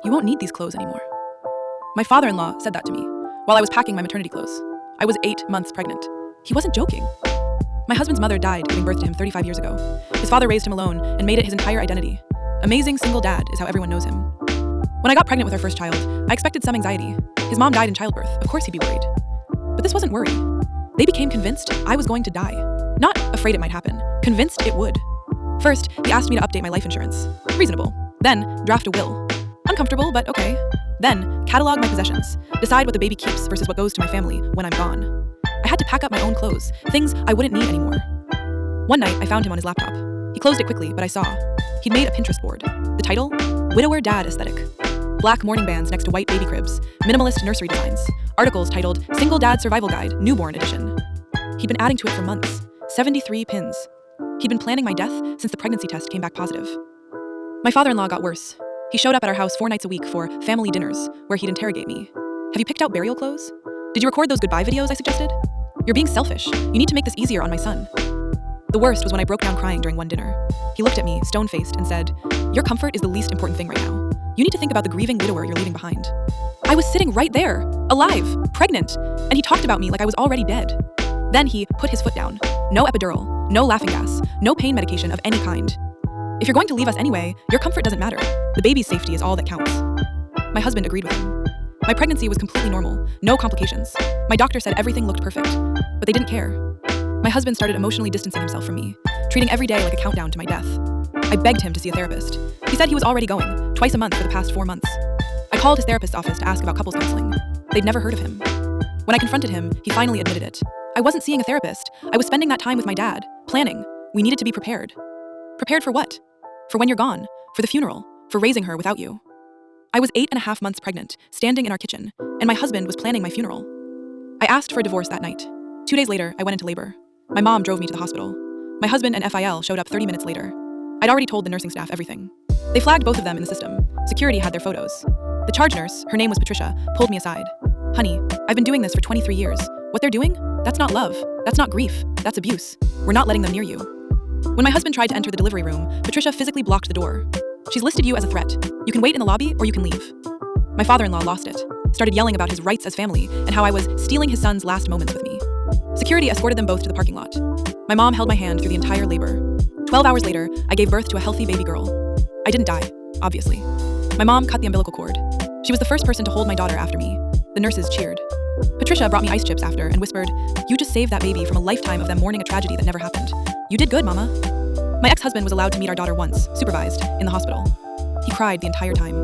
"You won't need these clothes anymore." My father-in-law said that to me while I was packing my maternity clothes. I was 8 months pregnant. He wasn't joking. My husband's mother died giving birth to him 35 years ago. His father raised him alone and made it his entire identity. Amazing single dad is how everyone knows him. When I got pregnant with our first child, I expected some anxiety. His mom died in childbirth. Of course he'd be worried. But this wasn't worry. They became convinced I was going to die. Not afraid it might happen, convinced it would. First, he asked me to update my life insurance. Reasonable. Then, draft a will. Uncomfortable, but okay. Then, catalog my possessions. Decide what the baby keeps versus what goes to my family when I'm gone. I had to pack up my own clothes, things I wouldn't need anymore. One night, I found him on his laptop. He closed it quickly, but I saw. He'd made a Pinterest board. The title? Widower Dad Aesthetic. Black morning bands next to white baby cribs. Minimalist nursery designs. Articles titled Single Dad Survival Guide, Newborn Edition. He'd been adding to it for months. 73 pins. He'd been planning my death since the pregnancy test came back positive. My father-in-law got worse. He showed up at our house 4 nights a week for family dinners, where he'd interrogate me. "Have you picked out burial clothes? Did you record those goodbye videos I suggested? You're being selfish. You need to make this easier on my son." The worst was when I broke down crying during one dinner. He looked at me, stone-faced, and said, "Your comfort is the least important thing right now. You need to think about the grieving widower you're leaving behind." I was sitting right there, alive, pregnant, and he talked about me like I was already dead. Then he put his foot down. No epidural, no laughing gas, no pain medication of any kind. "If you're going to leave us anyway, your comfort doesn't matter. The baby's safety is all that counts." My husband agreed with him. My pregnancy was completely normal, no complications. My doctor said everything looked perfect, but they didn't care. My husband started emotionally distancing himself from me, treating every day like a countdown to my death. I begged him to see a therapist. He said he was already going, twice a month for the past 4 months. I called his therapist's office to ask about couples counseling. They'd never heard of him. When I confronted him, he finally admitted it. I wasn't seeing a therapist. I was spending that time with my dad, planning. We needed to be prepared. Prepared for what? For when you're gone, for the funeral, for raising her without you. I was 8.5 months pregnant, standing in our kitchen, and my husband was planning my funeral. I asked for a divorce that night. 2 days later, I went into labor. My mom drove me to the hospital. My husband and FIL showed up 30 minutes later. I'd already told the nursing staff everything. They flagged both of them in the system. Security had their photos. The charge nurse, her name was Patricia, pulled me aside. "Honey, I've been doing this for 23 years. What they're doing? That's not love. That's not grief. That's abuse. We're not letting them near you." When my husband tried to enter the delivery room, Patricia physically blocked the door. "She's listed you as a threat. You can wait in the lobby or you can leave." My father-in-law lost it, started yelling about his rights as family and how I was stealing his son's last moments with me. Security escorted them both to the parking lot. My mom held my hand through the entire labor. 12 hours later, I gave birth to a healthy baby girl. I didn't die, obviously. My mom cut the umbilical cord. She was the first person to hold my daughter after me. The nurses cheered. Patricia brought me ice chips after and whispered, "You just saved that baby from a lifetime of them mourning a tragedy that never happened. You did good, Mama." My ex-husband was allowed to meet our daughter once, supervised, in the hospital. He cried the entire time.